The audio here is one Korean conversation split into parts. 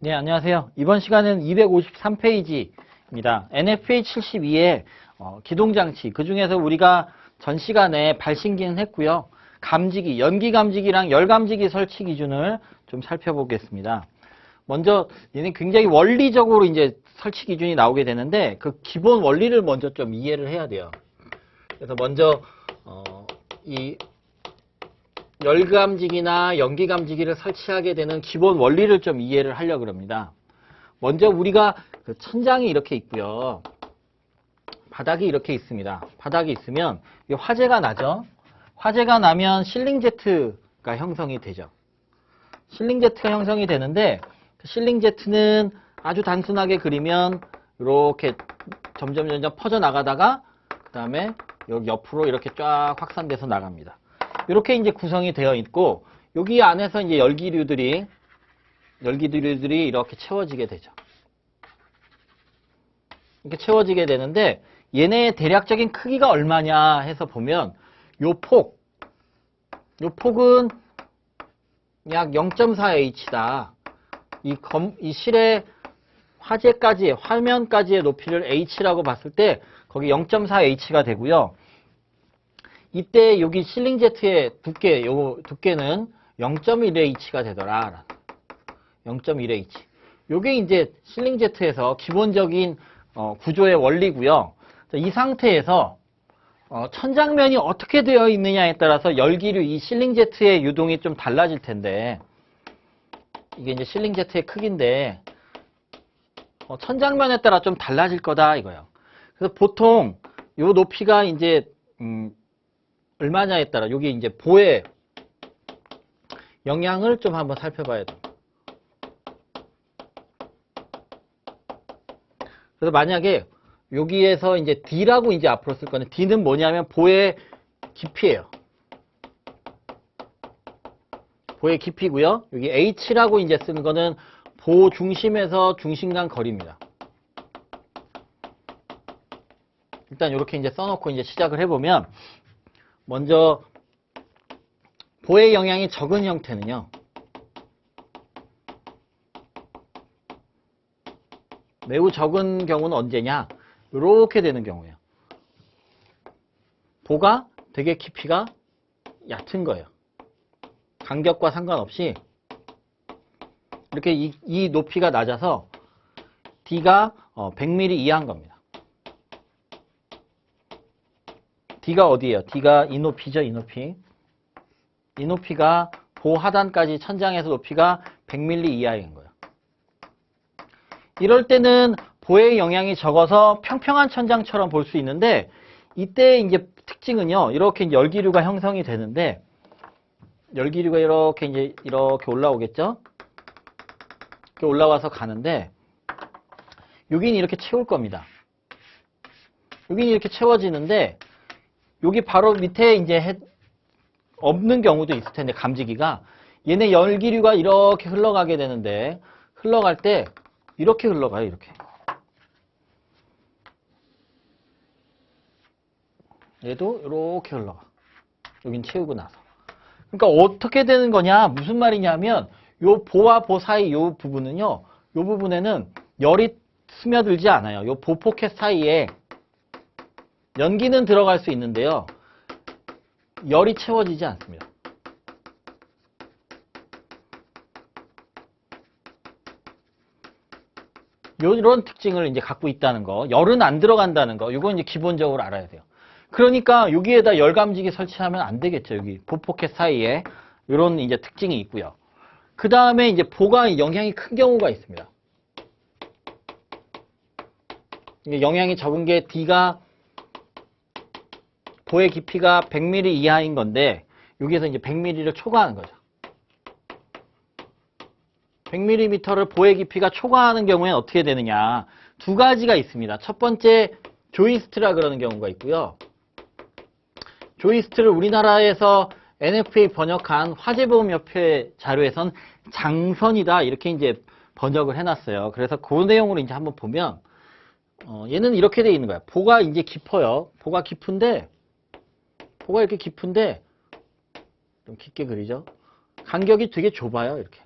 네, 안녕하세요. 이번 시간은 253페이지입니다. NFA 72의 기동장치, 그 중에서 우리가 전 시간에 발신기는 했고요. 감지기, 연기 감지기랑 열 감지기 설치 기준을 좀 살펴보겠습니다. 먼저 얘는 굉장히 원리적으로 이제 설치 기준이 나오게 되는데 그 기본 원리를 먼저 좀 이해를 해야 돼요. 그래서 먼저 이 열감지기나 연기감지기를 설치하게 되는 기본 원리를 좀 이해를 하려고 합니다. 먼저 우리가 그 천장이 이렇게 있고요. 바닥이 이렇게 있습니다. 바닥이 있으면 화재가 나죠. 화재가 나면 실링 제트가 형성이 되죠. 실링 제트가 형성이 되는데 그 실링 제트는 아주 단순하게 그리면 이렇게 점점 퍼져나가다가 그 다음에 여기 옆으로 이렇게 쫙 확산돼서 나갑니다. 이렇게 이제 구성이 되어 있고 여기 안에서 이제 열기류들이 이렇게 채워지게 되죠. 이렇게 채워지게 되는데 얘네의 대략적인 크기가 얼마냐 해서 보면 요 폭은 약 0.4H다. 이 실의 화면까지의 높이를 H라고 봤을 때 거기 0.4H가 되고요. 이때 여기 실링 제트의 두께는 0.1H가 되더라. 0.1H. 요게 이제 실링 제트에서 기본적인 구조의 원리고요. 이 상태에서 천장면이 어떻게 되어 있느냐에 따라서 열기류 이 실링 제트의 유동이 좀 달라질 텐데 이게 이제 실링 제트의 크기인데 천장면에 따라 좀 달라질 거다 이거예요. 그래서 보통 요 높이가 이제 얼마냐에 따라 여기 이제 보의 영향을 좀 한번 살펴봐야 돼요. 그래서 만약에 여기에서 이제 D라고 이제 앞으로 쓸 건데 D는 뭐냐면 보의 깊이예요. 보의 깊이고요. 여기 H라고 이제 쓰는 거는 보 중심에서 중심 간 거리입니다. 일단 이렇게 이제 써놓고 이제 시작을 해보면 먼저 보의 영향이 적은 형태는요. 매우 적은 경우는 언제냐? 이렇게 되는 경우예요. 보가 되게 깊이가 얕은 거예요. 간격과 상관없이 이렇게 이 높이가 낮아서 D가 100mm 이하인 겁니다. D가 어디예요? D가 이 높이죠, 이 높이. 이 높이가 보 하단까지 천장에서 높이가 100mm 이하인 거예요. 이럴 때는 보의 영향이 적어서 평평한 천장처럼 볼 수 있는데 이때 이제 특징은요. 이렇게 열기류가 형성이 되는데 열기류가 이렇게 올라오겠죠? 이렇게 올라와서 가는데 여기는 이렇게 채울 겁니다. 여기는 이렇게 채워지는데 여기 바로 밑에 이제 없는 경우도 있을 텐데 감지기가 얘네 열기류가 이렇게 흘러가게 되는데 흘러갈 때 이렇게 흘러가요. 이렇게. 얘도 이렇게 흘러가. 여긴 채우고 나서. 그러니까 어떻게 되는 거냐? 무슨 말이냐면 요 보와 보 사이 요 부분은요. 요 부분에는 열이 스며들지 않아요. 요 보 포켓 사이에 연기는 들어갈 수 있는데요. 열이 채워지지 않습니다. 이런 특징을 이제 갖고 있다는 거. 열은 안 들어간다는 거. 이건 이제 기본적으로 알아야 돼요. 그러니까 여기에다 열감지기 설치하면 안 되겠죠. 여기 보포켓 사이에 이런 이제 특징이 있고요. 그 다음에 이제 보가 영향이 큰 경우가 있습니다. 영향이 적은 게 D가 보의 깊이가 100mm 이하인 건데 여기에서 이제 100mm를 초과하는 거죠. 100mm를 보의 깊이가 초과하는 경우에는 어떻게 되느냐. 두 가지가 있습니다. 첫 번째 조이스트라 그러는 경우가 있고요. 조이스트를 우리나라에서 NFA 번역한 화재보험협회 자료에선 장선이다 이렇게 이제 번역을 해놨어요. 그래서 그 내용으로 이제 한번 보면 얘는 이렇게 돼 있는 거야. 보가 이제 깊어요. 보가 이렇게 깊은데 좀 깊게 그리죠. 간격이 되게 좁아요. 이렇게.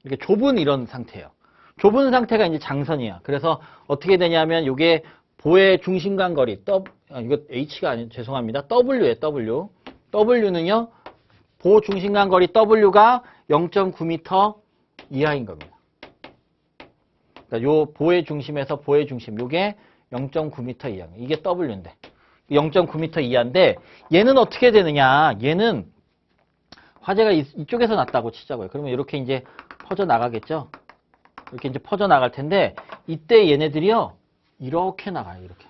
이렇게 좁은 이런 상태예요. 좁은 상태가 이제 장선이야. 그래서 어떻게 되냐면 이게 보의 중심간 거리, 이거 H가 아니, 죄송합니다. W에 W. W는요, 보 중심간 거리 W가 0.9m 이하인 겁니다. 그러니까 요 보의 중심에서 보의 중심, 요게 0.9m 이하. 이게 W인데. 0.9m 이하인데, 얘는 어떻게 되느냐. 얘는 화재가 이쪽에서 났다고 치자고요. 그러면 이렇게 이제 퍼져 나가겠죠? 이렇게 이제 퍼져 나갈 텐데, 이때 얘네들이요, 이렇게 나가요, 이렇게.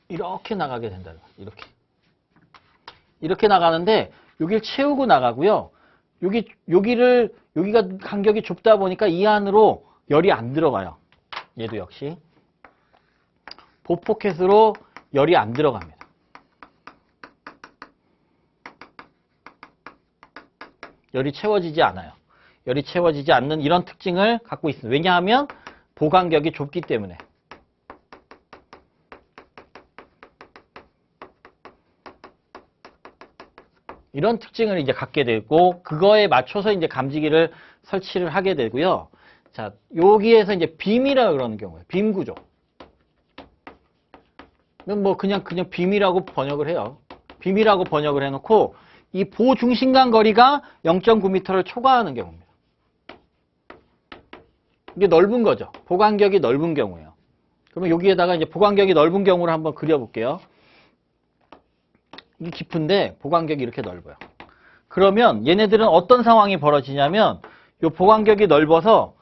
이렇게 나가게 된다는 거예요, 이렇게. 이렇게 나가는데, 여기를 채우고 나가고요. 여기가 간격이 좁다 보니까 이 안으로 열이 안 들어가요. 얘도 역시. 보포켓으로 열이 안 들어갑니다. 열이 채워지지 않아요. 열이 채워지지 않는 이런 특징을 갖고 있습니다. 왜냐하면 보간격이 좁기 때문에. 이런 특징을 이제 갖게 되고, 그거에 맞춰서 이제 감지기를 설치를 하게 되고요. 자, 여기에서 이제 빔이라 그러는 경우에, 빔 구조. 뭐 그냥 빔이라고 번역을 해요. 빔이라고 번역을 해놓고, 이 보 중심간 거리가 0.9m를 초과하는 경우입니다. 이게 넓은 거죠. 보간격이 넓은 경우예요. 그러면 여기에다가 이제 보간격이 넓은 경우를 한번 그려볼게요. 이게 깊은데 보간격이 이렇게 넓어요. 그러면 얘네들은 어떤 상황이 벌어지냐면, 이 보간격이 넓어서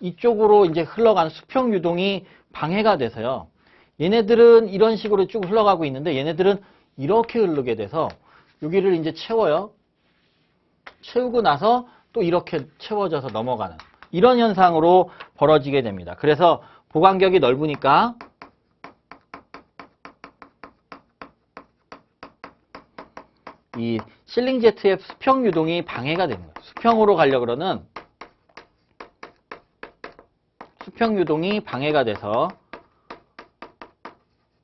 이쪽으로 이제 흘러가는 수평 유동이 방해가 돼서요. 얘네들은 이런 식으로 쭉 흘러가고 있는데, 얘네들은 이렇게 흐르게 돼서 여기를 이제 채워요. 채우고 나서 또 이렇게 채워져서 넘어가는 이런 현상으로 벌어지게 됩니다. 그래서 보간격이 넓으니까 이 실링 제트의 수평 유동이 방해가 되는 거예요. 수평으로 가려고 그러는 수평 유동이 방해가 돼서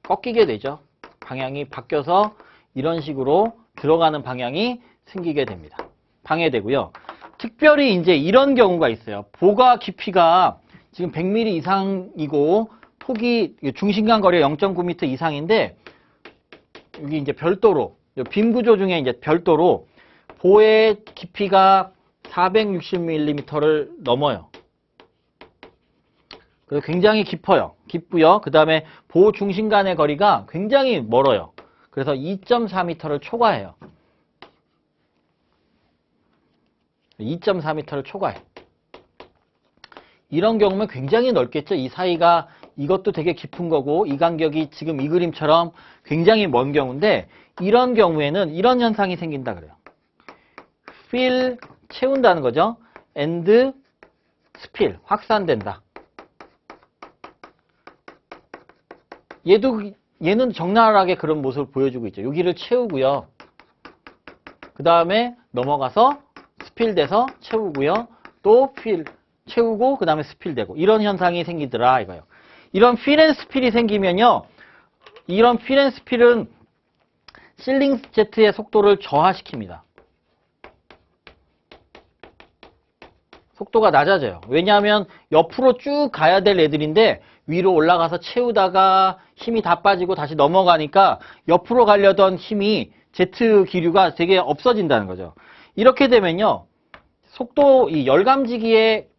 꺾이게 되죠. 방향이 바뀌어서 이런 식으로 들어가는 방향이 생기게 됩니다. 방해되고요. 특별히 이제 이런 경우가 있어요. 보가 깊이가 지금 100mm 이상이고 폭이 중심간 거리가 0.9m 이상인데, 여기 이제 별도로 빔 구조 중에 이제 별도로 보의 깊이가 460mm를 넘어요. 그래서 굉장히 깊어요. 깊고요. 그 다음에 보 중심 간의 거리가 굉장히 멀어요. 그래서 2.4m를 초과해요. 2.4m를 초과해. 이런 경우면 굉장히 넓겠죠. 이 사이가 이것도 되게 깊은 거고, 이 간격이 지금 이 그림처럼 굉장히 먼 경우인데, 이런 경우에는 이런 현상이 생긴다 그래요. fill, 채운다는 거죠. and spill, 확산된다. 얘는 적나라하게 그런 모습을 보여주고 있죠. 여기를 채우고요. 그 다음에 넘어가서 스필 돼서 채우고요. 또 필 채우고 그 다음에 스필 되고, 이런 현상이 생기더라 이거예요. 이런 필 앤 스필이 생기면요, 이런 필 앤 스필은 실링 제트의 속도를 저하시킵니다. 속도가 낮아져요. 왜냐하면 옆으로 쭉 가야 될 애들인데 위로 올라가서 채우다가 힘이 다 빠지고 다시 넘어가니까 옆으로 가려던 힘이 제트 기류가 되게 없어진다는 거죠. 이렇게 되면요, 속도, 이 열감지기로의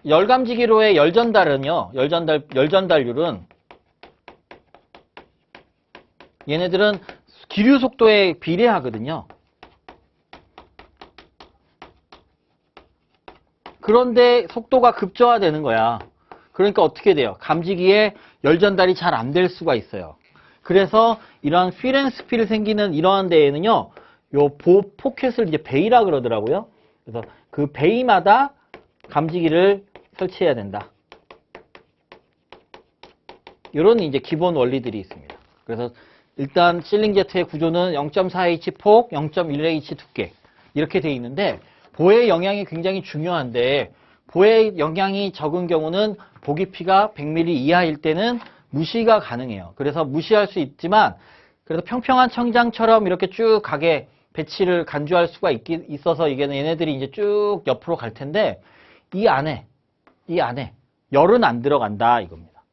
열전달은요, 열전달률은 얘네들은 기류 속도에 비례하거든요. 그런데 속도가 급저하되는 거야. 그러니까 어떻게 돼요? 감지기에 열전달이 잘 안 될 수가 있어요. 그래서 이런 필 앤 스필이 생기는 이러한 데에는요, 요 포켓을 이제 베이라 그러더라고요. 그래서 그 베이마다 감지기를 설치해야 된다. 이런 이제 기본 원리들이 있습니다. 그래서 일단 실링 제트의 구조는 0.4H 폭, 0.1H 두께 이렇게 돼 있는데, 보의 영향이 굉장히 중요한데, 보의 영향이 적은 경우는 보 깊이가 100mm 이하일 때는 무시가 가능해요. 그래서 무시할 수 있지만, 그래서 평평한 청장처럼 이렇게 쭉 가게 배치를 간주할 수가 있어서 이게 얘네들이 이제 쭉 옆으로 갈 텐데 이 안에 열은 안 들어간다 이겁니다.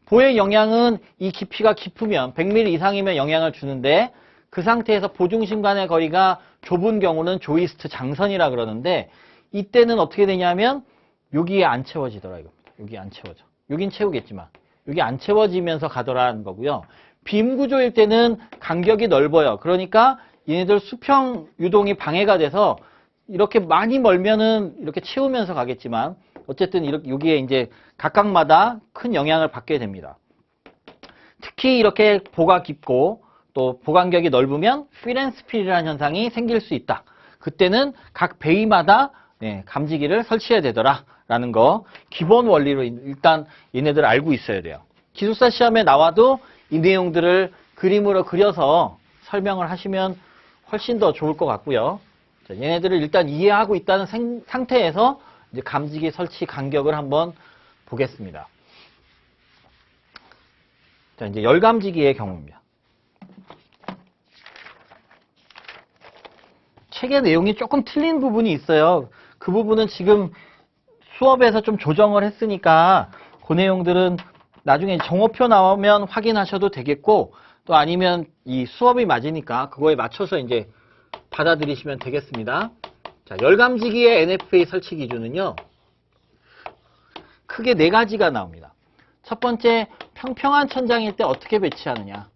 보의 영향은 이 깊이가 깊으면 100mm 이상이면 영향을 주는데 그 상태에서 보중심 간의 거리가 좁은 경우는 조이스트 장선이라 그러는데 이때는 어떻게 되냐면 여기에 안 채워지더라 이겁니다. 여기 안 채워져. 여긴 채우겠지만 여기 안 채워지면서 가더라는 거고요. 빔 구조일 때는 간격이 넓어요. 그러니까 얘네들 수평 유동이 방해가 돼서 이렇게 많이 멀면은 이렇게 채우면서 가겠지만 어쨌든 이렇게 여기에 이제 각각마다 큰 영향을 받게 됩니다. 특히 이렇게 보가 깊고 또 보간격이 넓으면 필앤스필이라는 현상이 생길 수 있다. 그때는 각 베이마다 감지기를 설치해야 되더라라는 거 기본 원리로 일단 얘네들 알고 있어야 돼요. 기술사 시험에 나와도 이 내용들을 그림으로 그려서 설명을 하시면 훨씬 더 좋을 것 같고요. 자, 얘네들을 일단 이해하고 있다는 상태에서 이제 감지기 설치 간격을 한번 보겠습니다. 자, 이제 열감지기의 경우입니다. 책의 내용이 조금 틀린 부분이 있어요. 그 부분은 지금 수업에서 좀 조정을 했으니까 그 내용들은 나중에 정오표 나오면 확인하셔도 되겠고 또 아니면 이 수업이 맞으니까 그거에 맞춰서 이제 받아들이시면 되겠습니다. 자, 열감지기의 NFA 설치 기준은요. 크게 4가지가 나옵니다. 첫 번째, 평평한 천장일 때 어떻게 배치하느냐.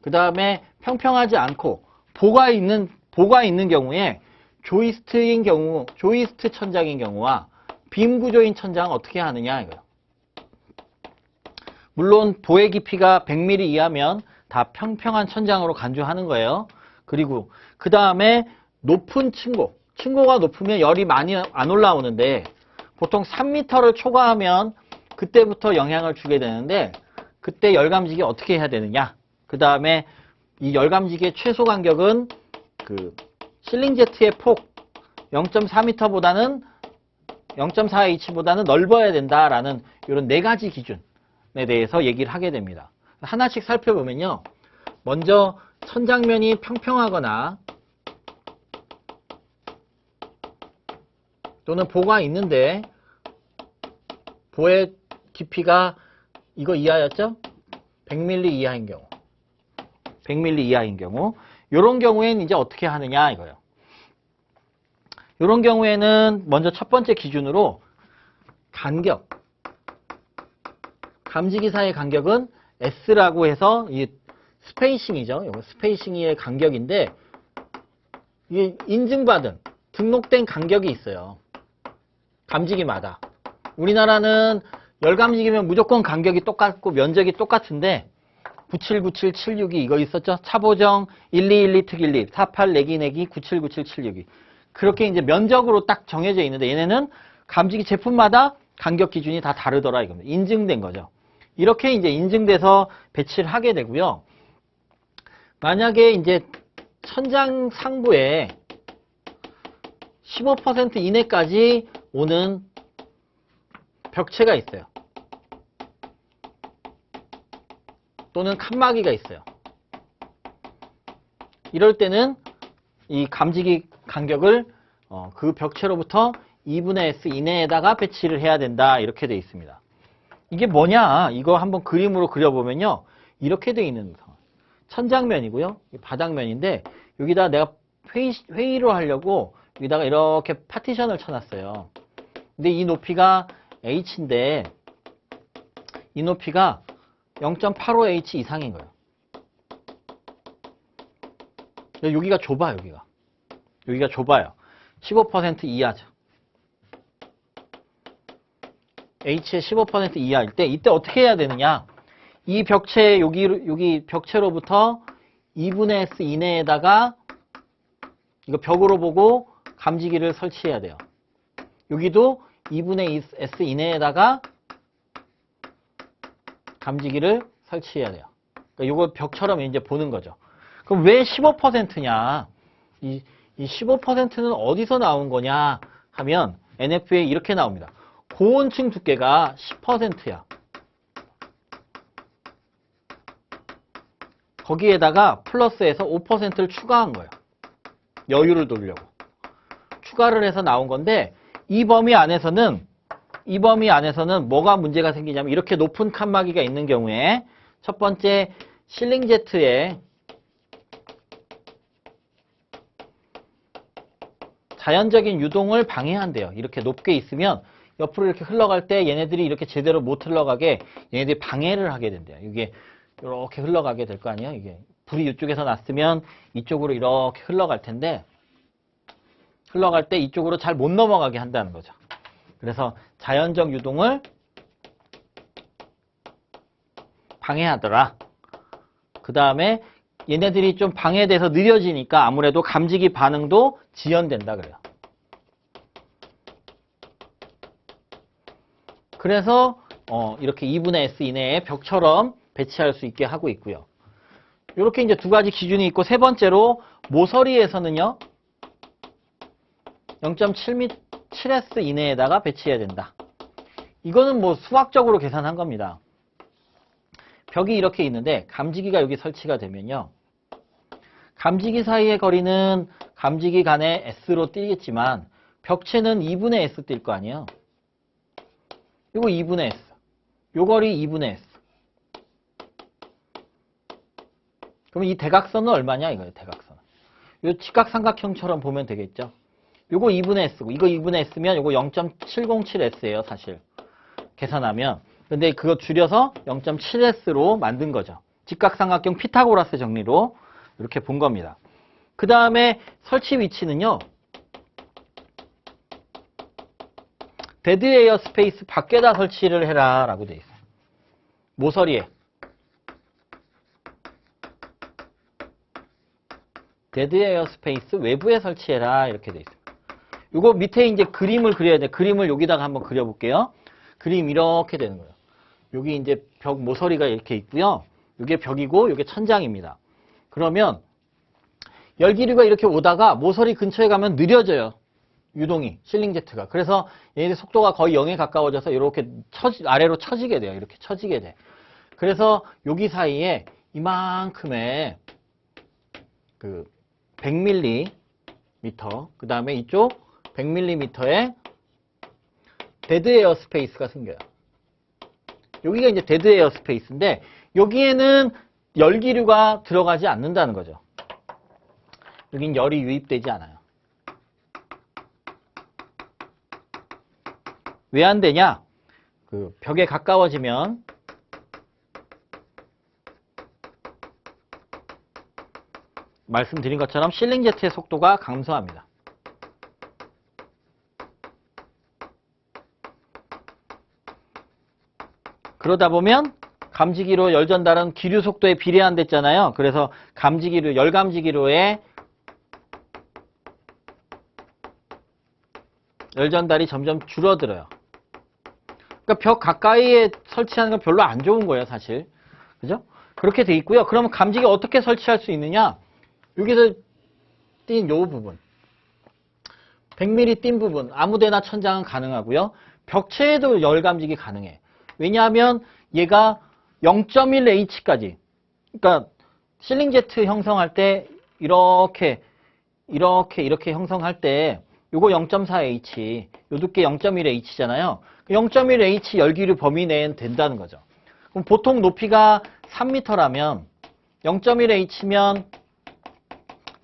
그 다음에 평평하지 않고 보가 있는 경우에 조이스트인 경우, 조이스트 천장인 경우와 빔 구조인 천장 어떻게 하느냐 이거요. 물론 보의 깊이가 100mm 이하면 다 평평한 천장으로 간주하는 거예요. 그리고 그 다음에 높은 층고가 높으면 열이 많이 안 올라오는데 보통 3m를 초과하면 그때부터 영향을 주게 되는데 그때 열감지기 어떻게 해야 되느냐. 그 다음에 이 열감지기의 최소 간격은 그 실링제트의 폭 0.4m보다는 0.4H보다는 넓어야 된다라는 이런 4가지 기준에 대해서 얘기를 하게 됩니다. 하나씩 살펴보면요. 먼저 천장면이 평평하거나 또는 보가 있는데 보의 깊이가 이거 이하였죠? 100mm 이하인 경우. 100mm 이하인 경우. 이런 경우에는 이제 어떻게 하느냐 이거예요. 이런 경우에는 먼저 첫 번째 기준으로 간격. 감지기 사이의 간격은 S라고 해서 이 스페이싱이죠. 이거 스페이싱의 간격인데 이게 인증받은 등록된 간격이 있어요. 감지기마다. 우리나라는 열감지기면 무조건 간격이 똑같고 면적이 똑같은데 9797 762 이거 있었죠? 차보정 1212 특12 48 내기 내기 9797 762 그렇게 이제 면적으로 딱 정해져 있는데 얘네는 감지기 제품마다 간격 기준이 다 다르더라 이겁니다. 인증된 거죠. 이렇게 이제 인증돼서 배치를 하게 되고요. 만약에 이제 천장 상부에 15% 이내까지 오는 벽체가 있어요. 또는 칸막이가 있어요. 이럴 때는 이 감지기 간격을 그 벽체로부터 2분의 S 이내에다가 배치를 해야 된다. 이렇게 되어 있습니다. 이게 뭐냐? 이거 한번 그림으로 그려보면요. 이렇게 되어 있는 천장면이고요. 바닥면인데 여기다 내가 회의로 하려고 여기다가 이렇게 파티션을 쳐놨어요. 근데 이 높이가 H인데 이 높이가 0.85H 이상인 거예요. 여기가 좁아요. 여기가 좁아요. 15% 이하죠. H의 15% 이하일 때 이때 어떻게 해야 되느냐? 이 벽체 여기 벽체로부터 2분의 S 이내에다가 이거 벽으로 보고 감지기를 설치해야 돼요. 여기도 2분의 S 이내에다가 감지기를 설치해야 돼요. 그러니까 이거 벽처럼 이제 보는 거죠. 그럼 왜 15%냐? 이 15%는 어디서 나온 거냐 하면 NFA 이렇게 나옵니다. 고온층 두께가 10%야. 거기에다가 플러스해서 5%를 추가한 거예요. 여유를 두려고. 추가를 해서 나온 건데 이 범위 안에서는 뭐가 문제가 생기냐면 이렇게 높은 칸막이가 있는 경우에 첫 번째 실링 제트의 자연적인 유동을 방해한대요. 이렇게 높게 있으면 옆으로 이렇게 흘러갈 때 얘네들이 이렇게 제대로 못 흘러가게 얘네들이 방해를 하게 된대요. 이게 이렇게 흘러가게 될 거 아니에요. 이게 불이 이쪽에서 났으면 이쪽으로 이렇게 흘러갈 텐데 흘러갈 때 이쪽으로 잘 못 넘어가게 한다는 거죠. 그래서 자연적 유동을 방해하더라. 그 다음에 얘네들이 좀 방해돼서 느려지니까 아무래도 감지기 반응도 지연된다 그래요. 그래서 이렇게 2분의 S 이내에 벽처럼 배치할 수 있게 하고 있고요. 이렇게 이제 두 가지 기준이 있고 세 번째로 모서리에서는요. 0.7S 이내에다가 배치해야 된다. 이거는 뭐 수학적으로 계산한 겁니다. 벽이 이렇게 있는데 감지기가 여기 설치가 되면요. 감지기 사이의 거리는 감지기 간의 S로 띄겠지만 벽체는 2분의 S 뛸 거 아니에요. 이거 2분의 S. 요 거리 2분의 S. 그럼 이 대각선은 얼마냐 이거예요. 대각선. 요 직각삼각형처럼 보면 되겠죠. 요거 2분의 S고 이거 2분의 S면 요거 0.707S예요. 사실. 계산하면. 근데 그거 줄여서 0.7S로 만든 거죠. 직각삼각형 피타고라스 정리로 이렇게 본 겁니다. 그 다음에 설치 위치는요. 데드 에어 스페이스 밖에다 설치를 해라 라고 돼 있어요. 모서리에. 데드 에어 스페이스 외부에 설치해라 이렇게 돼 있어요. 이거 밑에 이제 그림을 그려야 돼. 그림을 여기다가 한번 그려볼게요. 그림 이렇게 되는 거예요. 여기 이제 벽 모서리가 이렇게 있고요. 이게 벽이고 이게 천장입니다. 그러면 열기류가 이렇게 오다가 모서리 근처에 가면 느려져요. 유동이 실링 제트가. 그래서 얘네들 속도가 거의 0에 가까워져서 이렇게 아래로 처지게 돼요. 이렇게 처지게 돼. 그래서 여기 사이에 이만큼의 그 100mm 그 다음에 이쪽 100mm의 데드 에어 스페이스가 생겨요. 여기가 이제 데드 에어 스페이스인데 여기에는 열기류가 들어가지 않는다는 거죠. 여긴 열이 유입되지 않아요. 왜 안 되냐? 그 벽에 가까워지면 말씀드린 것처럼 실링 제트의 속도가 감소합니다. 그러다 보면 감지기로 열 전달은 기류 속도에 비례한댔잖아요. 그래서 감지기류, 열 감지기로의 열 전달이 점점 줄어들어요. 그러니까 벽 가까이에 설치하는 건 별로 안 좋은 거예요, 사실. 그죠? 그렇게 돼 있고요. 그러면 감지기 어떻게 설치할 수 있느냐? 여기서 띈 요 부분. 100mm 띈 부분. 아무데나 천장은 가능하고요. 벽체에도 열 감지기 가능해. 왜냐하면 얘가 0.1H까지. 그러니까 실링 제트 형성할 때 이렇게 형성할 때 요거 0.4H, 요 두께 0.1H잖아요. 0.1H 열기류 범위 내엔 된다는 거죠. 그럼 보통 높이가 3m라면 0.1H면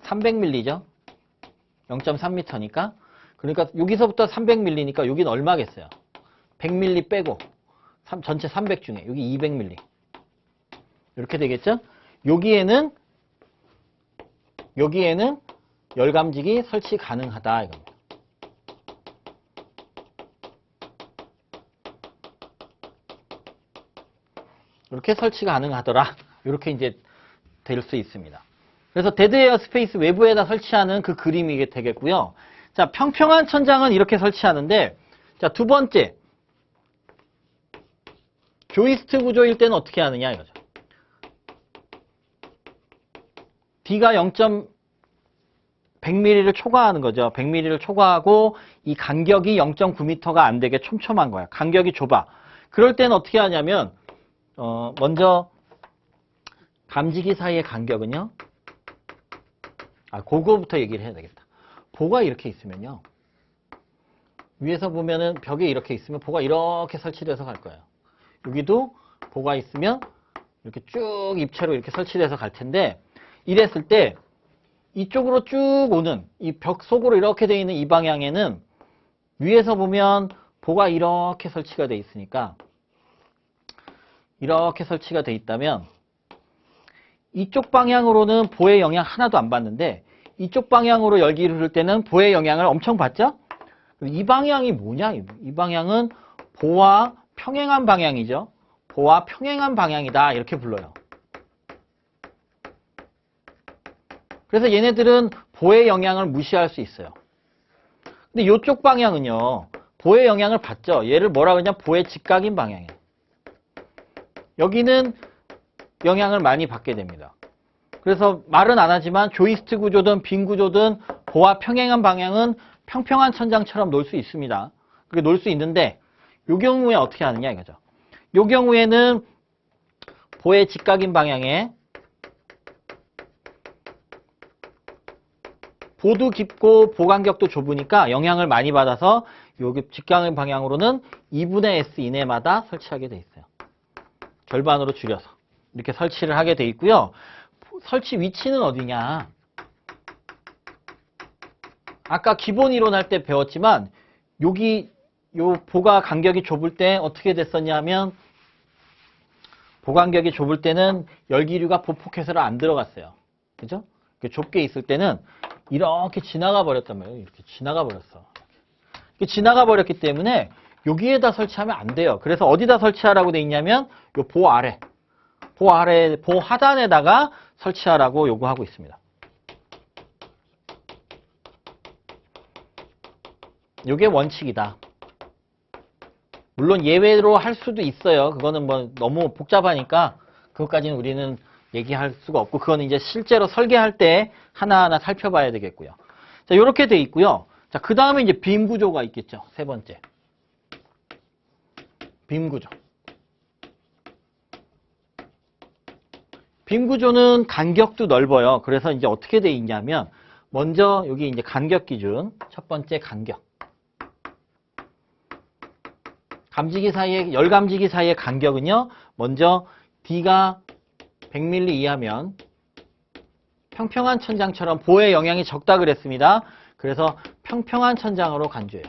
300mm죠. 0.3m니까. 그러니까 여기서부터 300mm니까 여긴 얼마겠어요? 100mm 빼고 전체 300 중에 여기 200mm. 이렇게 되겠죠? 여기에는 열감지기 설치 가능하다 이겁니다. 이렇게 설치가 가능하더라. 이렇게 이제 될 수 있습니다. 그래서 데드 에어 스페이스 외부에다 설치하는 그 그림이 이게 되겠고요. 자, 평평한 천장은 이렇게 설치하는데, 자, 두 번째. 조이스트 구조일 때는 어떻게 하느냐 이거죠. D가 100mm를 초과하는 거죠. 100mm를 초과하고 이 간격이 0.9m가 안 되게 촘촘한 거야. 간격이 좁아. 그럴 때는 어떻게 하냐면 먼저 감지기 사이의 간격은요. 그거부터 얘기를 해야 되겠다. 보가 이렇게 있으면요. 위에서 보면은 벽에 이렇게 있으면 보가 이렇게 설치돼서 갈 거예요. 여기도 보가 있으면 이렇게 쭉 입체로 이렇게 설치돼서 갈 텐데, 이랬을 때 이쪽으로 쭉 오는 이 벽 속으로 이렇게 되어 있는 이 방향에는 위에서 보면 보가 이렇게 설치가 되어 있으니까, 이렇게 설치가 되어 있다면 이쪽 방향으로는 보의 영향 하나도 안 받는데, 이쪽 방향으로 열기를 흐를 때는 보의 영향을 엄청 받죠? 이 방향이 뭐냐? 이 방향은 보와 평행한 방향이죠. 보와 평행한 방향이다, 이렇게 불러요. 그래서 얘네들은 보의 영향을 무시할 수 있어요. 근데 이쪽 방향은요, 보의 영향을 받죠. 얘를 뭐라 그러냐? 보의 직각인 방향이에요. 여기는 영향을 많이 받게 됩니다. 그래서 말은 안 하지만 조이스트 구조든 빈 구조든 보와 평행한 방향은 평평한 천장처럼 놓을 수 있습니다. 그렇게 놓을 수 있는데, 이 경우에 어떻게 하느냐 이거죠. 이 경우에는 보의 직각인 방향에 보도 깊고 보간격도 좁으니까 영향을 많이 받아서 여기 직각인 방향으로는 2분의 S 이내마다 설치하게 돼 있어요. 절반으로 줄여서 이렇게 설치를 하게 돼 있고요. 설치 위치는 어디냐? 아까 기본 이론 할 때 배웠지만 여기 요 보가 간격이 좁을 때 어떻게 됐었냐면, 보간격이 좁을 때는 열기류가 보폭해서를 안 들어갔어요. 그죠? 좁게 있을 때는 이렇게 지나가 버렸단 말이에요. 이렇게 지나가 버렸어. 이렇게 지나가 버렸기 때문에 여기에다 설치하면 안 돼요. 그래서 어디다 설치하라고 돼 있냐면 요 보 아래, 보 하단에다가 설치하라고 요구하고 있습니다. 요게 원칙이다. 물론 예외로 할 수도 있어요. 그거는 뭐 너무 복잡하니까 그것까지는 우리는 얘기할 수가 없고, 그거는 이제 실제로 설계할 때 하나하나 살펴봐야 되겠고요. 자, 요렇게 돼 있고요. 자, 그 다음에 이제 빔 구조가 있겠죠. 세 번째. 빔 구조. 빔 구조는 간격도 넓어요. 그래서 이제 어떻게 돼 있냐면, 먼저 여기 이제 간격 기준, 첫 번째 간격. 감지기 사이의, 열감지기 사이의 간격은요, 먼저 D가 100mm 이하면 평평한 천장처럼 보의 영향이 적다 그랬습니다. 그래서 평평한 천장으로 간주해요.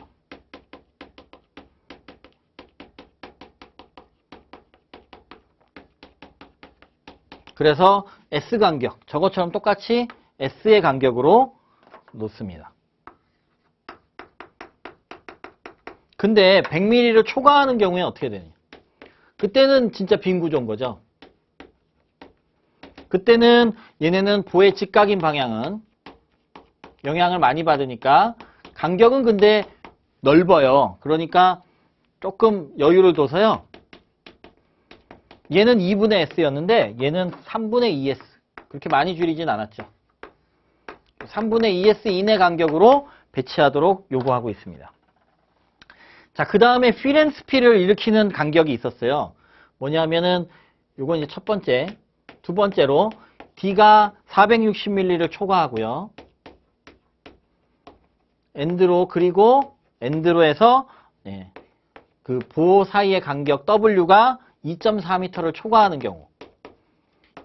그래서 S 간격, 저것처럼 똑같이 S의 간격으로 놓습니다. 근데 100mm를 초과하는 경우에 어떻게 되냐? 그때는 진짜 빈 구조인 거죠. 그때는 얘네는 보의 직각인 방향은 영향을 많이 받으니까, 간격은 근데 넓어요. 그러니까 조금 여유를 둬서요. 얘는 2분의 S였는데 얘는 3분의 2S. 그렇게 많이 줄이진 않았죠. 3분의 2S 이내 간격으로 배치하도록 요구하고 있습니다. 자, 그 다음에 필앤스피를 일으키는 간격이 있었어요. 뭐냐면은 요건 이제 첫 번째, 두 번째로 D가 460mm를 초과하고요. 엔드로, 그리고 엔드로에서 그 보 사이의 간격 W가 2.4m를 초과하는 경우,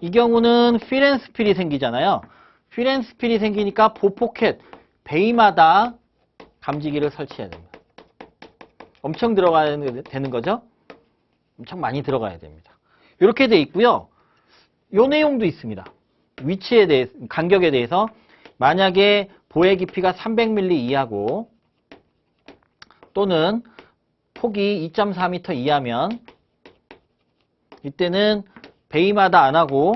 이 경우는 필앤스필이 생기잖아요. 필앤스필이 생기니까 보 포켓, 베이마다 감지기를 설치해야 됩니다. 엄청 들어가야 되는 거죠. 엄청 많이 들어가야 됩니다. 이렇게 돼 있고요. 요 내용도 있습니다. 위치에 대해, 간격에 대해서 만약에 보의 깊이가 300mm 이하고 또는 폭이 2.4m 이하면 이때는 베이마다 안 하고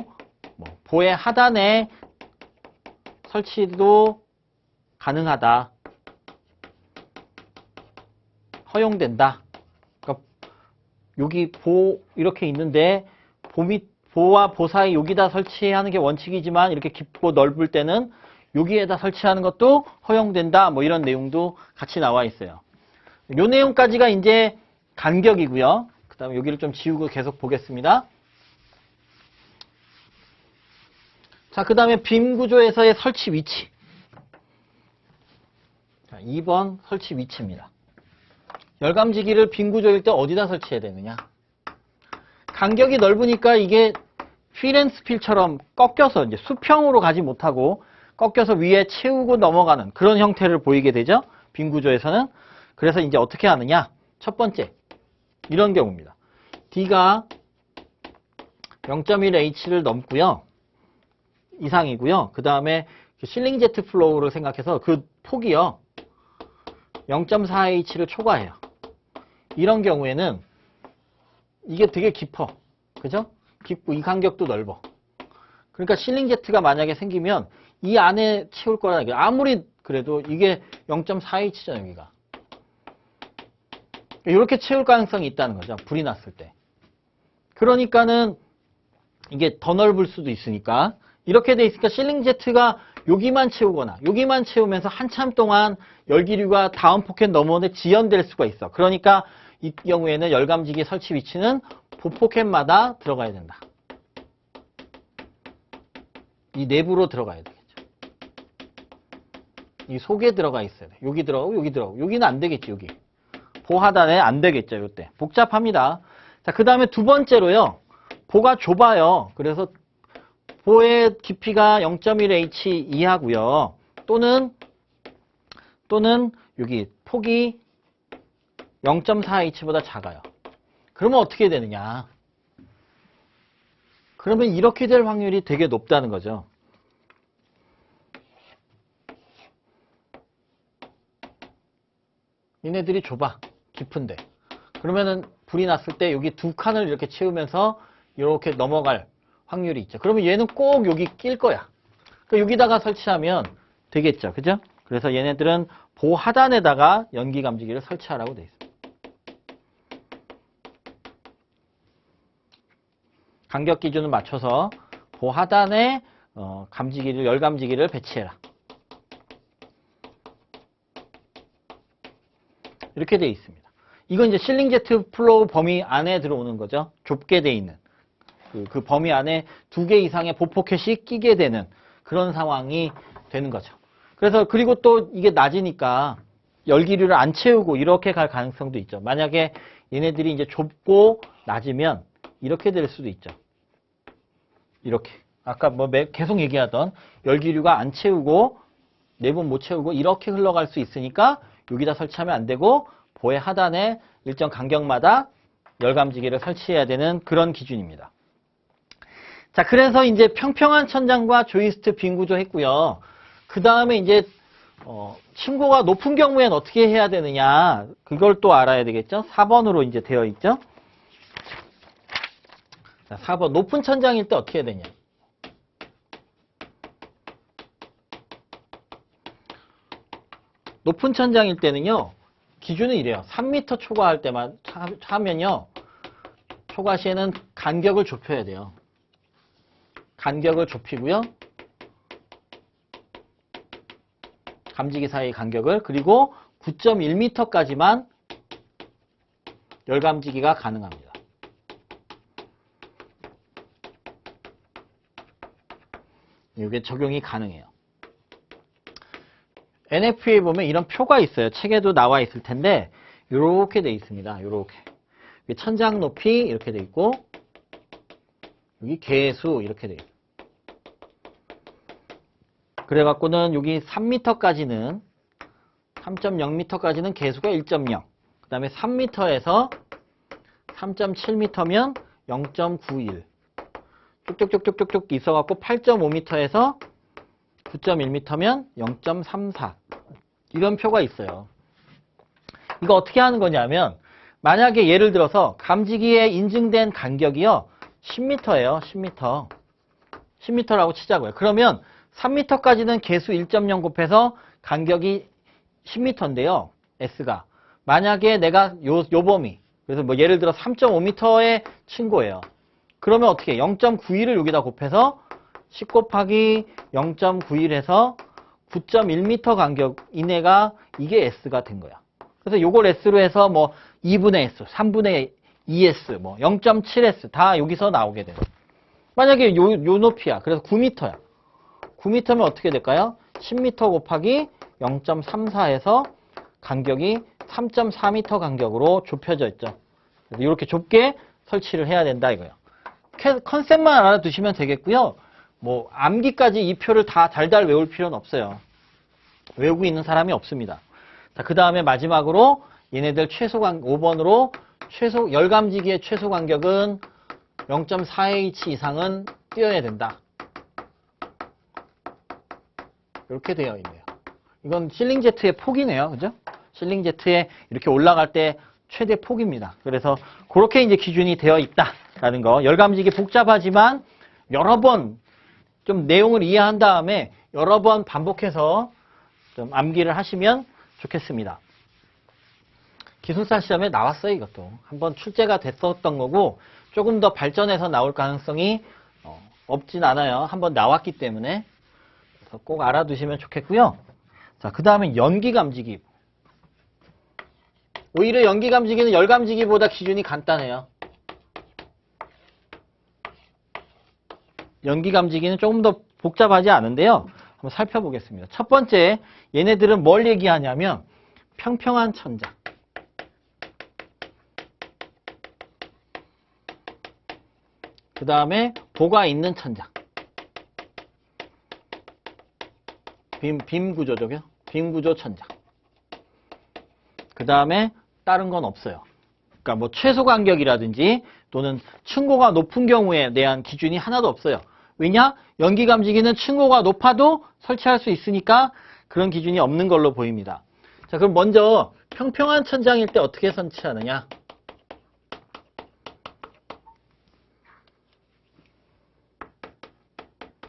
보의 하단에 설치도 가능하다. 허용된다. 그러니까 여기 보 이렇게 있는데 보와 보 사이 여기다 설치하는 게 원칙이지만 이렇게 깊고 넓을 때는 여기에다 설치하는 것도 허용된다. 뭐 이런 내용도 같이 나와 있어요. 요 내용까지가 이제 간격이고요. 그 다음에 여기를 좀 지우고 계속 보겠습니다. 자, 그 다음에 빔 구조에서의 설치 위치. 자, 2번 설치 위치입니다. 열감지기를 빔 구조일 때 어디다 설치해야 되느냐? 간격이 넓으니까 이게 휠앤스필처럼 꺾여서 이제 수평으로 가지 못하고 꺾여서 위에 채우고 넘어가는 그런 형태를 보이게 되죠. 빔 구조에서는. 그래서 이제 어떻게 하느냐? 첫 번째, 이런 경우입니다. D가 0.1H를 넘고요. 이상이고요. 그 다음에 실링 제트 플로우를 생각해서 그 폭이요. 0.4H를 초과해요. 이런 경우에는 이게 되게 깊어. 그죠? 깊고 이 간격도 넓어. 그러니까 실링 제트가 만약에 생기면 이 안에 채울 거라는 게 아무리 그래도 이게 0.4H잖아요, 여기가. 이렇게 채울 가능성이 있다는 거죠. 불이 났을 때. 그러니까는 이게 더 넓을 수도 있으니까 이렇게 돼 있으니까 실링 제트가 여기만 채우거나 여기만 채우면서 한참 동안 열기류가 다음 포켓 넘어오는데 지연될 수가 있어. 그러니까 이 경우에는 열감지기 설치 위치는 보포켓마다 들어가야 된다. 이 내부로 들어가야 되겠죠. 이 속에 들어가 있어야 돼. 여기 들어가고 여기 들어가고. 여기는 안 되겠지, 여기. 보하단에 안 되겠죠, 이때. 복잡합니다. 자, 그 다음에 두 번째로요. 보가 좁아요. 그래서 보의 깊이가 0.1H 이하고요. 또는 여기 폭이 0.4H보다 작아요. 그러면 어떻게 되느냐? 그러면 이렇게 될 확률이 되게 높다는 거죠. 얘네들이 좁아. 깊은데. 그러면은 불이 났을 때 여기 두 칸을 이렇게 채우면서 이렇게 넘어갈 확률이 있죠. 그러면 얘는 꼭 여기 낄 거야. 그러니까 여기다가 설치하면 되겠죠. 그죠? 그래서 얘네들은 보 하단에다가 연기 감지기를 설치하라고 돼 있습니다. 간격 기준을 맞춰서 보 하단에 감지기를, 열 감지기를 배치해라. 이렇게 돼 있습니다. 이건 이제 실링 제트 플로우 범위 안에 들어오는 거죠. 좁게 돼 있는. 그 범위 안에 2개 이상의 보포켓이 끼게 되는 그런 상황이 되는 거죠. 그래서 그리고 또 이게 낮으니까 열기류를 안 채우고 이렇게 갈 가능성도 있죠. 만약에 얘네들이 이제 좁고 낮으면 이렇게 될 수도 있죠. 이렇게. 아까 뭐 계속 얘기하던 열기류가 안 채우고 내부 못 채우고 이렇게 흘러갈 수 있으니까 여기다 설치하면 안 되고 보의 하단에 일정 간격마다 열감지기를 설치해야 되는 그런 기준입니다. 자, 그래서 이제 평평한 천장과 조이스트 빔 구조 했고요. 그 다음에 이제 층고가 높은 경우엔 어떻게 해야 되느냐, 그걸 또 알아야 되겠죠. 4번으로 이제 되어 있죠. 자, 4번 높은 천장일 때 어떻게 해야 되냐. 높은 천장일 때는요, 기준은 이래요. 3m 초과할 때만 하면요, 초과 시에는 간격을 좁혀야 돼요. 간격을 좁히고요. 감지기 사이의 간격을, 그리고 9.1m까지만 열감지기가 가능합니다. 이게 적용이 가능해요. NFP에 보면 이런 표가 있어요. 책에도 나와 있을 텐데 이렇게 돼 있습니다. 이렇게 천장 높이 이렇게 돼 있고 여기 개수 이렇게 돼 있어요. 그래갖고는 여기 3m까지는 3.0m까지는 개수가 1.0, 그 다음에 3m에서 3.7m면 0.91 쭉쭉쭉쭉쭉 있어갖고 8.5m에서 9.1m면 0.34 이런 표가 있어요. 이거 어떻게 하는 거냐면 만약에 예를 들어서 감지기에 인증된 간격이요 10m예요. 10m 10m라고 치자고요. 그러면 3m까지는 개수 1.0 곱해서 간격이 10m인데요. S가 만약에 내가 요 범위, 그래서 뭐 예를 들어 3.5m의 층고예요. 그러면 어떻게 0.91을 여기다 곱해서 10 곱하기 0.91에서 9.1m 간격 이내가 이게 S가 된 거야. 그래서 요걸 S로 해서 뭐 2분의 S, 3분의 2S, 뭐 0.7S 다 여기서 나오게 돼요. 만약에 요 높이야. 그래서 9m야. 9m면 어떻게 될까요? 10m 곱하기 0.34에서 간격이 3.4m 간격으로 좁혀져 있죠. 그래서 이렇게 좁게 설치를 해야 된다 이거예요. 컨셉만 알아두시면 되겠고요. 뭐 암기까지 이 표를 다 달달 외울 필요는 없어요. 외우고 있는 사람이 없습니다. 자, 그 다음에 마지막으로 얘네들 5번으로 열감지기의 최소 간격은 0.4H 이상은 띄어야 된다. 이렇게 되어 있네요. 이건 실링제트의 폭이네요. 그죠? 실링제트에 이렇게 올라갈 때 최대 폭입니다. 그래서 그렇게 이제 기준이 되어 있다라는 거. 열감지기 복잡하지만 여러 번 좀 내용을 이해한 다음에 여러 번 반복해서 좀 암기를 하시면 좋겠습니다. 기술사 시험에 나왔어요, 이것도. 한번 출제가 됐었던 거고 조금 더 발전해서 나올 가능성이 없진 않아요. 한번 나왔기 때문에. 그래서 꼭 알아두시면 좋겠고요. 자, 그 다음에 연기감지기. 오히려 연기감지기는 열감지기보다 기준이 간단해요. 연기감지기는 조금 더 복잡하지 않은데요. 한번 살펴보겠습니다. 첫 번째, 얘네들은 뭘 얘기하냐면 평평한 천장. 그 다음에 보가 있는 천장. 빔 구조죠. 빔 구조 천장. 그 다음에 다른 건 없어요. 그러니까 뭐 최소 간격이라든지 또는 층고가 높은 경우에 대한 기준이 하나도 없어요. 왜냐? 연기감지기는 층고가 높아도 설치할 수 있으니까 그런 기준이 없는 걸로 보입니다. 자, 그럼 먼저 평평한 천장일 때 어떻게 설치하느냐?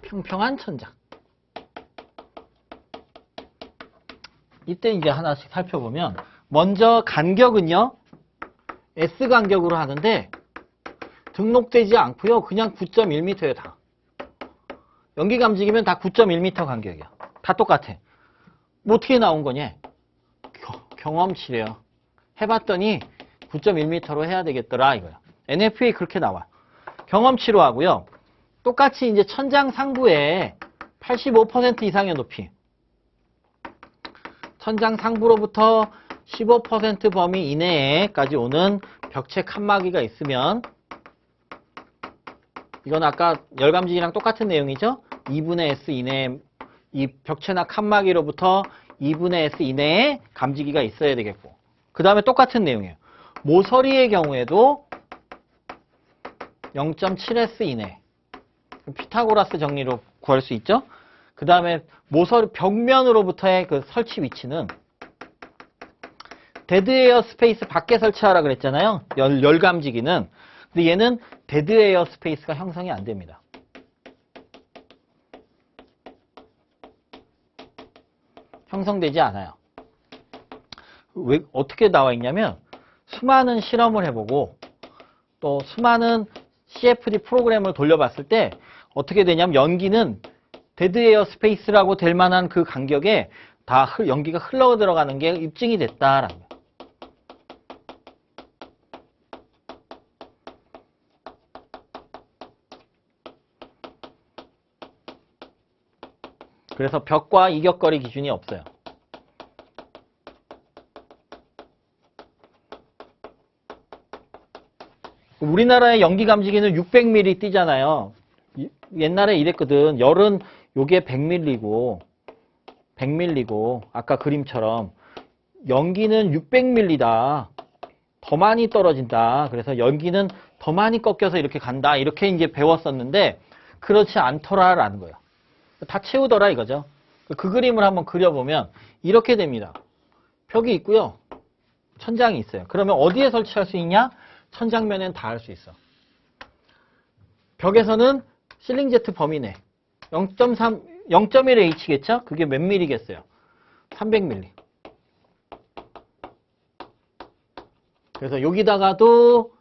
평평한 천장. 이때 이제 하나씩 살펴보면 먼저 간격은요. S 간격으로 하는데 등록되지 않고요. 그냥 9.1m예요, 다. 연기감지기면 다 9.1m 간격이야. 다 똑같아. 뭐 어떻게 나온 거냐? 경험치래요. 해봤더니 9.1m로 해야 되겠더라 이거야. NFA 그렇게 나와. 경험치로 하고요. 똑같이 이제 천장 상부에 85% 이상의 높이. 천장 상부로부터 15% 범위 이내에까지 오는 벽체 칸막이가 있으면 이건 아까 열감지기랑 똑같은 내용이죠. 2분의 S 이내에 이 벽체나 칸막이로부터 2분의 S 이내에 감지기가 있어야 되겠고 그 다음에 똑같은 내용이에요. 모서리의 경우에도 0.7S 이내 피타고라스 정리로 구할 수 있죠. 그 다음에 모서리 벽면으로부터의 그 설치 위치는 데드 에어 스페이스 밖에 설치하라 그랬잖아요. 열감지기는. 근데 얘는 데드 에어 스페이스가 형성이 안 됩니다. 형성되지 않아요. 왜 어떻게 나와 있냐면 수많은 실험을 해보고 또 수많은 CFD 프로그램을 돌려봤을 때 어떻게 되냐면 연기는 데드 에어 스페이스라고 될 만한 그 간격에 다 연기가 흘러 들어가는 게 입증이 됐다라는 거예요. 그래서 벽과 이격거리 기준이 없어요. 우리나라의 연기감지기는 600mm 띄잖아요. 옛날에 이랬거든. 열은 요게 100mm고 100mm고 아까 그림처럼 연기는 600mm다. 더 많이 떨어진다. 그래서 연기는 더 많이 꺾여서 이렇게 간다. 이렇게 이제 배웠었는데 그렇지 않더라라는 거예요. 다 채우더라 이거죠. 그 그림을 한번 그려보면 이렇게 됩니다. 벽이 있고요. 천장이 있어요. 그러면 어디에 설치할 수 있냐? 천장면에는 다 할 수 있어. 벽에서는 실링제트 범위 내 0.1H겠죠? 그게 몇 mm겠어요? 300mm. 그래서 여기다가도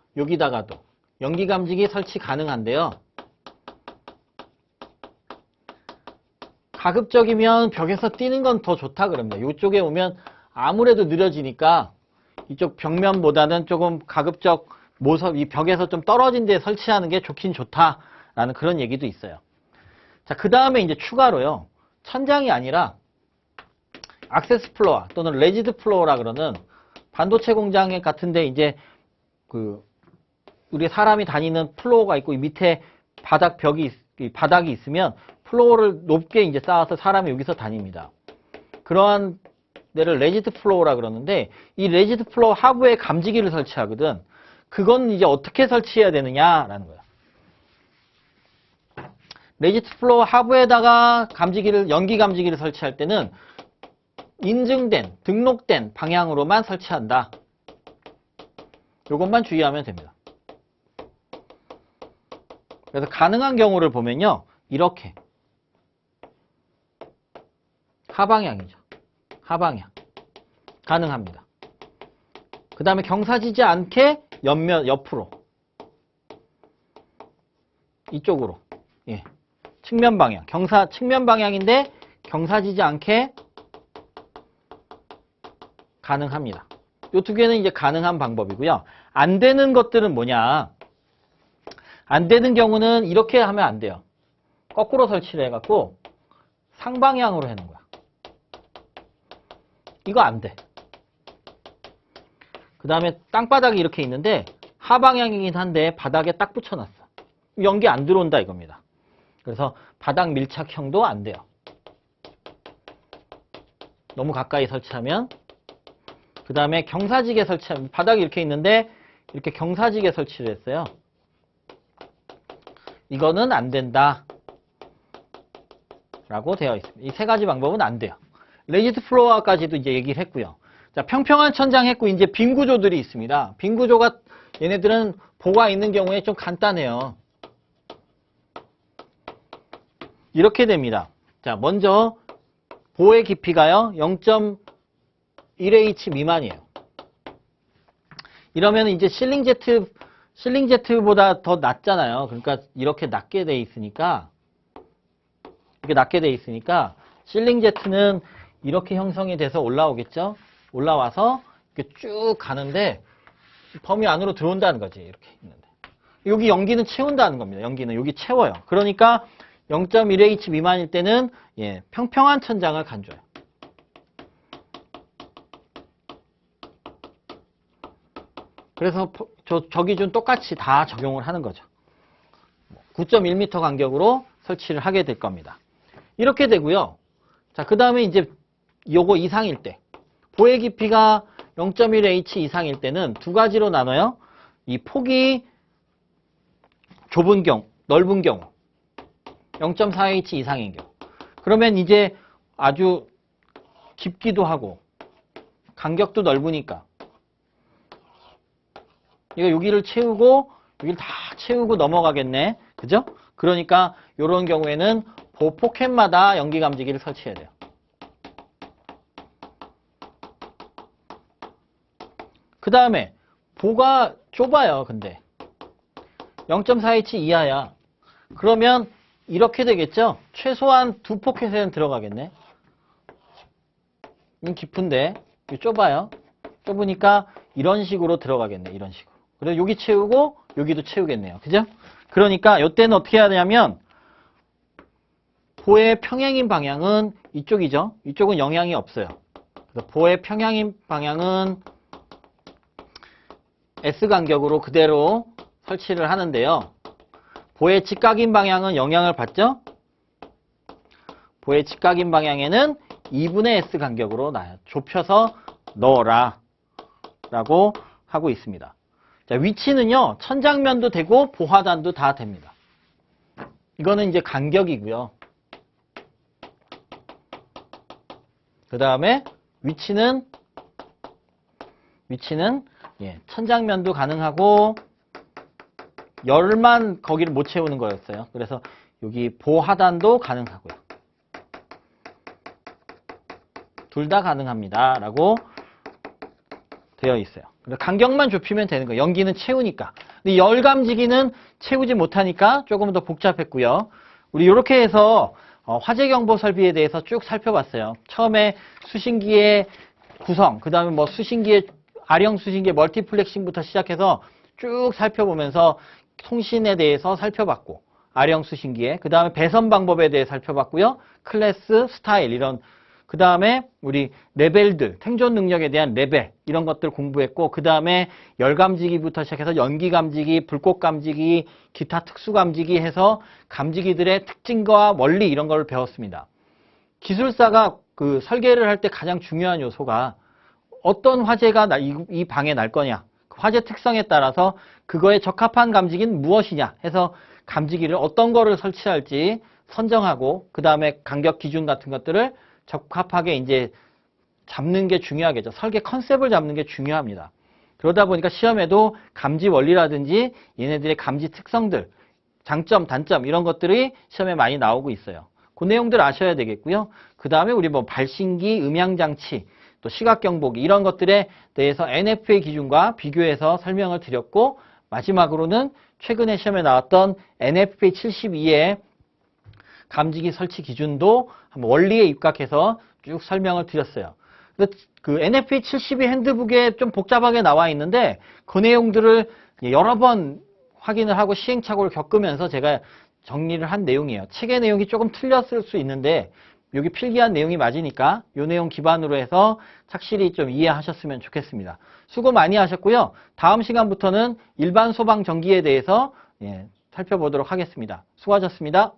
연기감지기 설치 가능한데요. 가급적이면 벽에서 뛰는 건 더 좋다 그럽니다. 이쪽에 오면 아무래도 느려지니까 이쪽 벽면보다는 조금 가급적 이 벽에서 좀 떨어진 데 설치하는 게 좋긴 좋다라는 그런 얘기도 있어요. 자, 그 다음에 이제 추가로요. 천장이 아니라 액세스 플로어 또는 레지드 플로어라 그러는 반도체 공장 같은데 이제 우리 사람이 다니는 플로어가 있고 이 밑에 바닥이 있으면 플로어를 높게 이제 쌓아서 사람이 여기서 다닙니다. 그러한 데를 레지드 플로어라 그러는데 이 레지드 플로어 하부에 감지기를 설치하거든. 그건 이제 어떻게 설치해야 되느냐라는 거야. 레지드 플로어 하부에다가 연기 감지기를 설치할 때는 인증된, 등록된 방향으로만 설치한다. 이것만 주의하면 됩니다. 그래서 가능한 경우를 보면요. 이렇게 하방향이죠. 하방향. 가능합니다. 그 다음에 경사지지 않게 옆으로. 이쪽으로. 예. 측면 방향. 측면 방향인데 경사지지 않게 가능합니다. 이 두 개는 이제 가능한 방법이고요. 안 되는 것들은 뭐냐? 안 되는 경우는 이렇게 하면 안 돼요. 거꾸로 설치를 해갖고 상방향으로 해놓은 거야. 이거 안 돼. 그 다음에 땅바닥이 이렇게 있는데 하방향이긴 한데 바닥에 딱 붙여놨어. 연기 안 들어온다 이겁니다. 그래서 바닥 밀착형도 안 돼요. 너무 가까이 설치하면. 그 다음에 경사지게 설치하면 바닥이 이렇게 있는데 이렇게 경사지게 설치를 했어요. 이거는 안 된다 라고 되어 있습니다. 이 세 가지 방법은 안 돼요. 레지드 플로어까지도 이제 얘기를 했고요. 자, 평평한 천장 했고 이제 빈 구조들이 있습니다. 빈 구조가 얘네들은 보가 있는 경우에 좀 간단해요. 이렇게 됩니다. 자, 먼저 보의 깊이가요. 0.1H 미만이에요. 이러면 이제 실링 제트보다 더 낮잖아요. 그러니까 이렇게 낮게 돼 있으니까 실링 제트는 이렇게 형성이 돼서 올라오겠죠. 올라와서 이렇게 쭉 가는데 범위 안으로 들어온다는 거지. 이렇게 있는데 여기 연기는 채운다는 겁니다. 연기는 여기 채워요. 그러니까 0.1H 미만일 때는 평평한 천장을 간줘요. 그래서 저 기준 똑같이 다 적용을 하는 거죠. 9.1m 간격으로 설치를 하게 될 겁니다. 이렇게 되고요. 자, 그 다음에 이제 요거 이상일 때 보의 깊이가 0.1H 이상일 때는 두 가지로 나눠요. 이 폭이 좁은 경우, 넓은 경우 0.4H 이상인 경우. 그러면 이제 아주 깊기도 하고 간격도 넓으니까 이거 여기를 채우고 여기를 다 채우고 넘어가겠네. 그죠? 그러니까 이런 경우에는 보 포켓마다 연기 감지기를 설치해야 돼요. 그 다음에 보가 좁아요. 근데 0.4H 이하야. 그러면 이렇게 되겠죠? 최소한 두 포켓에는 들어가겠네. 깊은데 좁아요. 좁으니까 이런 식으로 들어가겠네. 이런 식으로. 그래서 여기 채우고 여기도 채우겠네요. 그죠? 그러니까 이때는 어떻게 해야 되냐면 보의 평행인 방향은 이쪽이죠. 이쪽은 영향이 없어요. 그래서 보의 평행인 방향은 S 간격으로 그대로 설치를 하는데요. 보의 직각인 방향은 영향을 받죠? 보의 직각인 방향에는 2분의 S 간격으로 좁혀서 넣어라 라고 하고 있습니다. 자, 위치는요. 천장면도 되고 보하단도 다 됩니다. 이거는 이제 간격이고요. 그 다음에 위치는 천장면도 가능하고 열만 거기를 못 채우는 거였어요. 그래서 여기 보하단도 가능하고요. 둘 다 가능합니다. 라고 되어 있어요. 간격만 좁히면 되는 거예요. 연기는 채우니까. 근데 열 감지기는 채우지 못하니까 조금 더 복잡했고요. 우리 이렇게 해서 화재 경보 설비에 대해서 쭉 살펴봤어요. 처음에 수신기의 구성, 그 다음에 뭐 수신기의 아령 수신기의 멀티플렉싱부터 시작해서 쭉 살펴보면서 통신에 대해서 살펴봤고, R형 수신기에. 그 다음에 배선 방법에 대해 살펴봤고요. 클래스, 스타일 이런. 그 다음에 우리 레벨들, 생존 능력에 대한 레벨 이런 것들 공부했고, 그 다음에 열 감지기부터 시작해서 연기 감지기, 불꽃 감지기, 기타 특수 감지기 해서 감지기들의 특징과 원리 이런 걸 배웠습니다. 기술사가 그 설계를 할 때 가장 중요한 요소가 어떤 화재가 이 방에 날 거냐, 화재 특성에 따라서 그거에 적합한 감지기는 무엇이냐 해서 감지기를 어떤 거를 설치할지 선정하고, 그 다음에 간격 기준 같은 것들을 적합하게 이제 잡는 게 중요하겠죠. 설계 컨셉을 잡는 게 중요합니다. 그러다 보니까 시험에도 감지 원리라든지 얘네들의 감지 특성들, 장점, 단점 이런 것들이 시험에 많이 나오고 있어요. 그 내용들 아셔야 되겠고요. 그 다음에 우리 뭐 발신기, 음향장치, 또 시각경보기 이런 것들에 대해서 NFPA 기준과 비교해서 설명을 드렸고, 마지막으로는 최근에 시험에 나왔던 NFPA 72의 감지기 설치 기준도 한번 원리에 입각해서 쭉 설명을 드렸어요. 그 NFPA 72 핸드북에 좀 복잡하게 나와 있는데 그 내용들을 여러 번 확인을 하고 시행착오를 겪으면서 제가 정리를 한 내용이에요. 책의 내용이 조금 틀렸을 수 있는데 여기 필기한 내용이 맞으니까 이 내용 기반으로 해서 착실히 좀 이해하셨으면 좋겠습니다. 수고 많이 하셨고요. 다음 시간부터는 일반 소방 전기에 대해서 살펴보도록 하겠습니다. 수고하셨습니다.